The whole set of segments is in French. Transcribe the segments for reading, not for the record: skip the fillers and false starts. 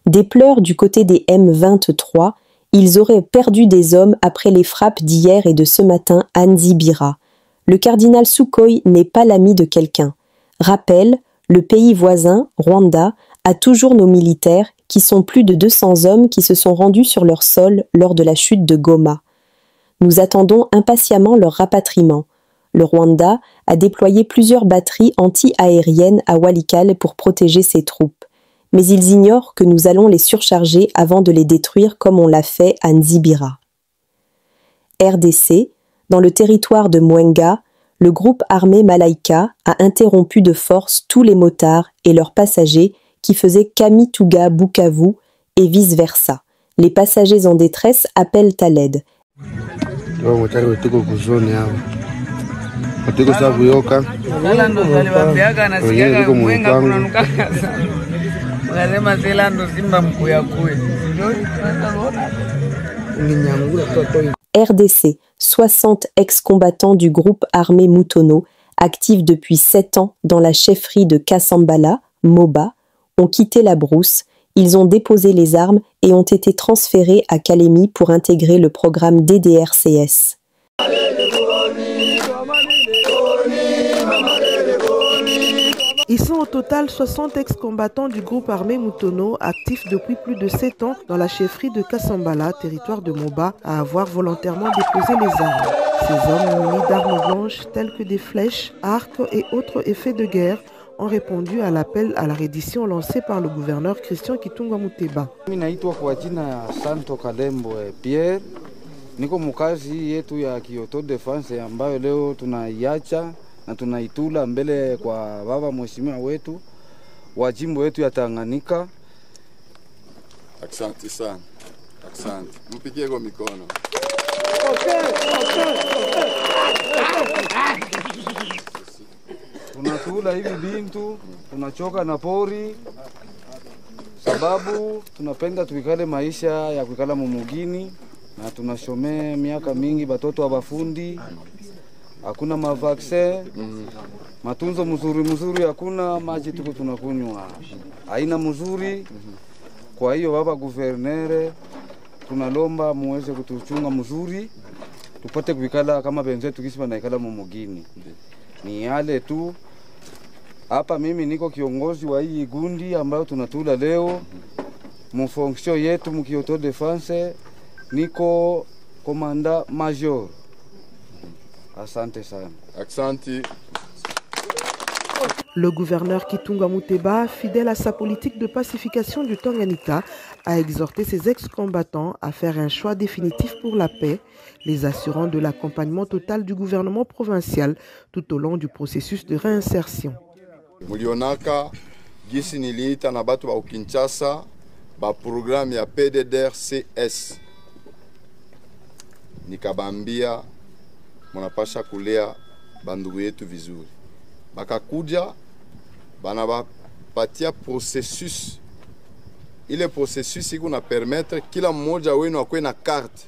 Des pleurs du côté des M23, ils auraient perdu des hommes après les frappes d'hier et de ce matin à Nzibira. Le cardinal Sukhoi n'est pas l'ami de quelqu'un. Rappel, le pays voisin, Rwanda, a toujours nos militaires, qui sont plus de 200 hommes qui se sont rendus sur leur sol lors de la chute de Goma. Nous attendons impatiemment leur rapatriement. Le Rwanda a déployé plusieurs batteries anti-aériennes à Walikale pour protéger ses troupes. Mais ils ignorent que nous allons les surcharger avant de les détruire comme on l'a fait à Nzibira. RDC, dans le territoire de Mwenga, le groupe armé Malaika a interrompu de force tous les motards et leurs passagers qui faisaient Kamituga-Bukavu et vice-versa. Les passagers en détresse appellent à l'aide. RDC, 60 ex-combattants du groupe armé Mutono, actifs depuis 7 ans dans la chefferie de Kasambala, Moba, ont quitté la brousse, ils ont déposé les armes et ont été transférés à Kalemi pour intégrer le programme DDRCS. Ils sont au total 60 ex-combattants du groupe armé Mutono, actifs depuis plus de 7 ans dans la chefferie de Kasambala, territoire de Moba, à avoir volontairement déposé les armes. Ces hommes munis d'armes blanches telles que des flèches, arcs et autres effets de guerre ont répondu à l'appel à la reddition lancé par le gouverneur Christian Kitunga Muteba. Naitwa kwa jina ya Santo Kalembo Pierre. Niko mkazi yetu ya Kyoto Defense ambayo leo tunaiacha na tunaitula mbele kwa baba mheshimiwa wetu wa jimbo yetu ya Tanganyika. Asante sana. Asante. Mpigie kwa mikono. Tunatula hivi bintu, tunachoka na pori sababu tunapenda tuikale maisha ya kuikala mumugini na tunashomea miaka mingi batoto wa bafundi. Hakuna mavaccine, matunzo mzuri hakuna, maji tuko tunakunywa haina mzuri. Kwa hiyo baba guvernere, tunalomba muweze kutuchunga mzuri, tupate kuikala kama benzetu kisi banaikala mumugini. Ni yale tu. Hapa mimi niko kiongozi wa hii gundi ambayo tunatula leo. Mfonction yetu mkioto defense niko komanda major. Asante sana. Asante. Le gouverneur Kitunga Muteba, fidèle à sa politique de pacification du Tanganyika, a exhorté ses ex-combattants à faire un choix définitif pour la paix, les assurant de l'accompagnement total du gouvernement provincial tout au long du processus de réinsertion. Mulionaka gisi niliita na batu ba Kinshasa ba programme ya PDDRCS. Nikabambia munapasha kulea bandugu yetu vizuri. Bakakuja banabapatia processus. Ile processus iko na permettre kila mmoja wenu akwe na carte.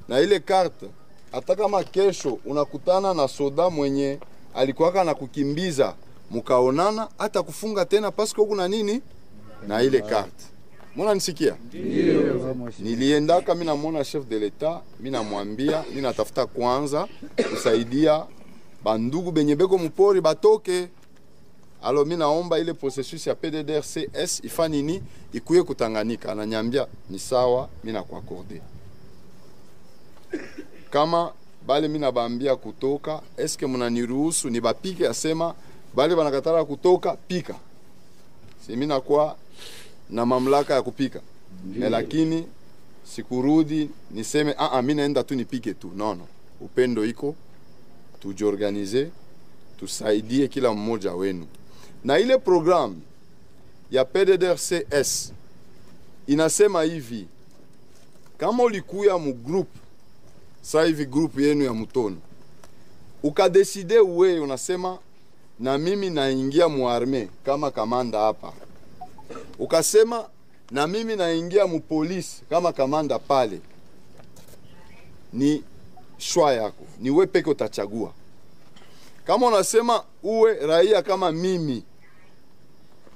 Na ile carte hata kama kesho unakutana na soda mwenye alikuwa na kukimbiza mukaonana hata kufunga tena paske huko na nini na ile carte. Mwana nisikia? Ndio. Niliendaka mimi namwona chef de l'etat, mimi namwambia mimi natafuta kwanza kusaidia bandugu benye beko mpori batoke. Alors mimi naomba ile processus ya PDDRCS ifanye nini ikuye kutanganyika. Ananiambia ni sawa, mimi nakuaccorde. Kama bale mimi nabambia kutoka, eske mnaniruhusu nibapike? Asema bale banakatala kutoka, pika. Si mimi nakuwa na mamlaka ya kupika. Lakini sikurudi niseme mimi naenda tu nipike tu. No. Upendo iko, tujiorganize, tusaidie kila mmoja wenu. Na ile programu ya PDDRCS inasema hivi, kama ulikuya mu group, sa hivi group yenu ya Mutono, ukadeside uwe unasema na mimi naingia mu arme kama kamanda hapa. Ukasema na mimi naingia mu polisi kama kamanda pale. Ni shwa yako, ni wewe peke utachagua. Kama unasema uwe raia kama mimi,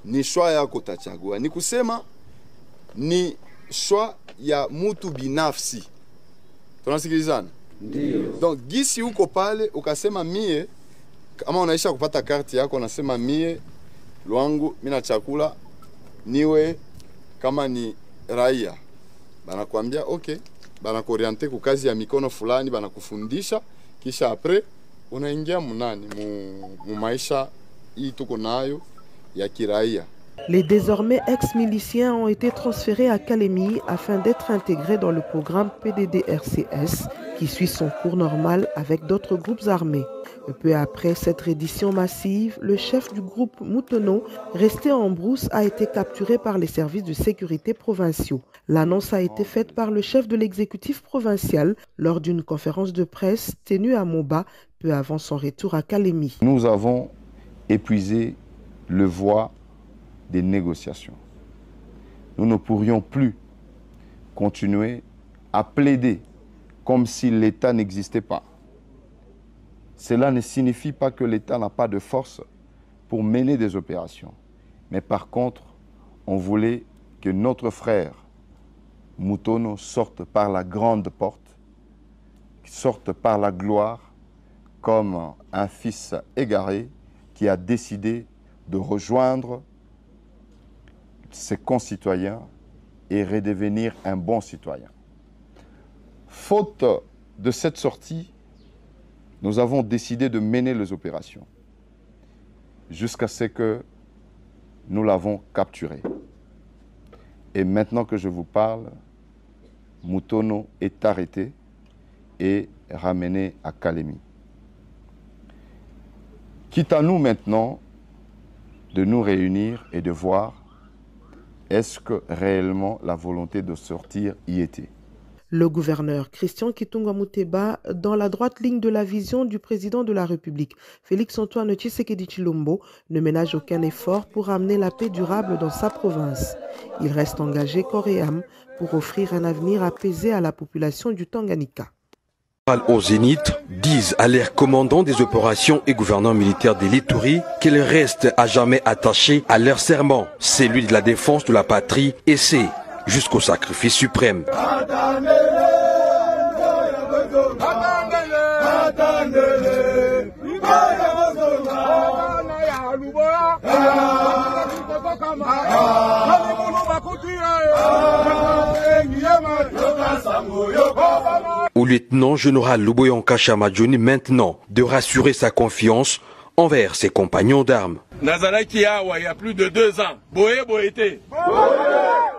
ni shwa yako utachagua. Ni kusema ni shwa ya mutu binafsi. Tunasikilizana? Ndio. Donc gisi uko pale ukasema mie, kama unaisha kupata karti yako unasema mie Lwangu mina chakula niwe kama ni raia. Banakuambia okay, banakoriente ku kazi ya mikono fulani, banakufundisha kisha apres unaingia munani mu maisha hii tuko nayo ya kiraia. Les désormais ex-miliciens ont été transférés à Kalemi afin d'être intégrés dans le programme PDD-RCS qui suit son cours normal avec d'autres groupes armés. Peu après cette reddition massive, le chef du groupe Mutono, resté en brousse, a été capturé par les services de sécurité provinciaux. L'annonce a été faite par le chef de l'exécutif provincial lors d'une conférence de presse tenue à Moba peu avant son retour à Kalemi. Nous avons épuisé le voie des négociations. Nous ne pourrions plus continuer à plaider comme si l'État n'existait pas. Cela ne signifie pas que l'État n'a pas de force pour mener des opérations. Mais par contre, on voulait que notre frère Mutono sorte par la grande porte, sorte par la gloire, comme un fils égaré qui a décidé de rejoindre ses concitoyens et redevenir un bon citoyen. Faute de cette sortie, nous avons décidé de mener les opérations jusqu'à ce que nous l'avons capturé. Et maintenant que je vous parle, Mutono est arrêté et ramené à Kalemi. Quitte à nous maintenant de nous réunir et de voir est-ce que réellement la volonté de sortir y était. Le gouverneur Christian Kitunga Muteba, dans la droite ligne de la vision du président de la République, Félix-Antoine Tshisekedi Tshilombo, ne ménage aucun effort pour amener la paix durable dans sa province. Il reste engagé corps et âme pour offrir un avenir apaisé à la population du Tanganyika. Au Zénith disent à l'air commandant des opérations et gouverneur militaire de l'Ituri qu'ils restent à jamais attachés à leur serment, celui de la défense de la patrie, et c'est jusqu'au sacrifice suprême. Au lieutenant-général Luboya Nkasha-Majoni maintenant de rassurer sa confiance envers ses compagnons d'armes. Nazalaki awa il y a plus de 2 ans. Boye boyete.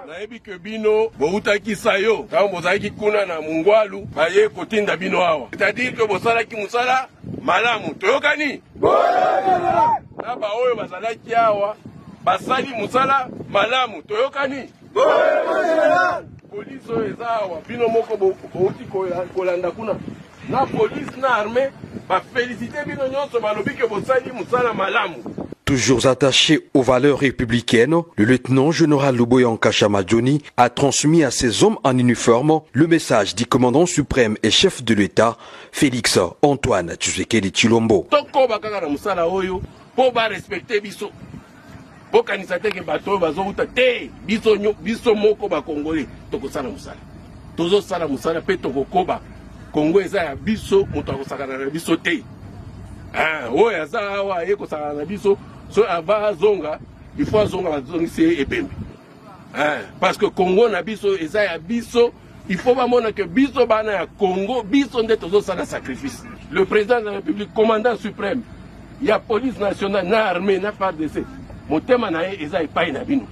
Naebi ke bino boutaki sayo. Quand bozalaki kuna na mungwalu baye kotinda bino awa. C'est-à-dire que bosalaki musala malamu. Toyokani? Na ba oyo bazalaki awa basali musala malamu. Toyokani? Police oyo eza awa bino moko bouti kolanda kuna. Na police na armée ba féliciter bino nyonso balobi ke bosali musala malamu. Toujours attaché aux valeurs républicaines, le lieutenant-général Luboya Nkasha-Majoni a transmis à ses hommes en uniforme le message du commandant suprême et chef de l'État, Félix-Antoine Tshisekedi Tshilombo. Toko bakaka na musala oyo po ba respecter biso. Bokanisa teke bato bazo uta te biso moko ba Congolais toko sala musala. Tozo sala musala pe toko koba. Congo eza ya biso moto akosakana na biso te. Oyo aza awa ye kosakana na biso so ava zonga il faut zonga bazongisi ebembe. Parce que Congo na biso eza ya biso, il faut ba mona que biso bana ya Congo biso nde tozo sala sacrifice. Le président de la République, commandant suprême, il y a police nationale na armée na FARDC. Motema na ye eza epai na bino.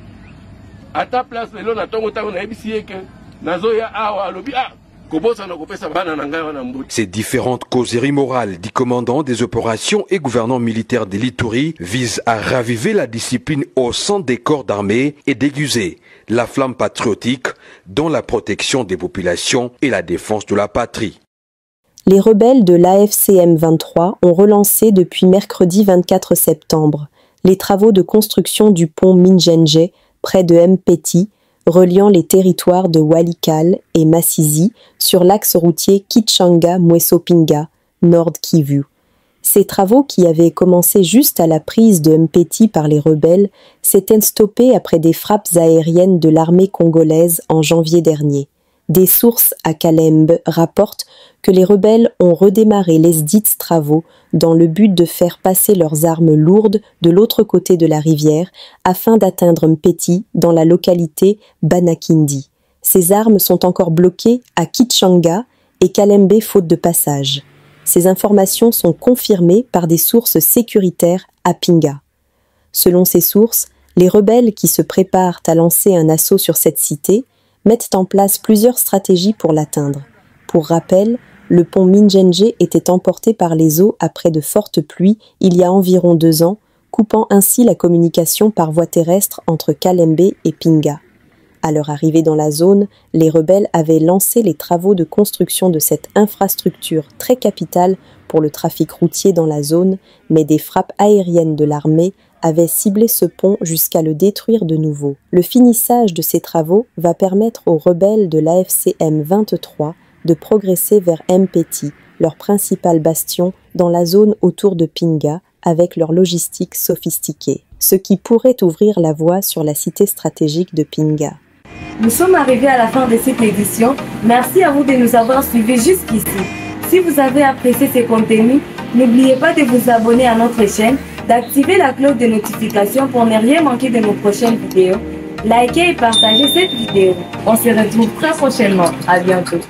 À ta place lelo na tongo tango na ebisi ye ke nazoya awa alobi Ces différentes causeries morales du commandant des opérations et gouverneur militaire de l'Ituri visent à raviver la discipline au sein des corps d'armée et d'aiguiser la flamme patriotique dans la protection des populations et la défense de la patrie. Les rebelles de l'AFCM 23 ont relancé depuis mercredi 24 septembre les travaux de construction du pont Minjenje près de Mpeti, reliant les territoires de Walikale et Masisi sur l'axe routier Kichanga-Mwesopinga, Nord Kivu. Ces travaux, qui avaient commencé juste à la prise de Mpeti par les rebelles, s'étaient stoppés après des frappes aériennes de l'armée congolaise en janvier dernier. Des sources à Kalembe rapportent que les rebelles ont redémarré lesdits travaux dans le but de faire passer leurs armes lourdes de l'autre côté de la rivière afin d'atteindre Mpeti dans la localité Banakindi. Ces armes sont encore bloquées à Kichanga et Kalembe faute de passage. Ces informations sont confirmées par des sources sécuritaires à Pinga. Selon ces sources, les rebelles qui se préparent à lancer un assaut sur cette cité mettent en place plusieurs stratégies pour l'atteindre. Pour rappel, le pont Minjenje était emporté par les eaux après de fortes pluies il y a environ 2 ans, coupant ainsi la communication par voie terrestre entre Kalembe et Pinga. À leur arrivée dans la zone, les rebelles avaient lancé les travaux de construction de cette infrastructure très capitale pour le trafic routier dans la zone, mais des frappes aériennes de l'armée avaient ciblé ce pont jusqu'à le détruire de nouveau. Le finissage de ces travaux va permettre aux rebelles de l'AFC M23 de progresser vers Mpeti, leur principal bastion dans la zone autour de Pinga, avec leur logistique sophistiquée, ce qui pourrait ouvrir la voie sur la cité stratégique de Pinga. Nous sommes arrivés à la fin de cette édition. Merci à vous de nous avoir suivis jusqu'ici. Si vous avez apprécié ce contenu, n'oubliez pas de vous abonner à notre chaîne, d'activer la cloche de notification pour ne rien manquer de nos prochaines vidéos. Likez et partagez cette vidéo. On se retrouve très prochainement. À bientôt.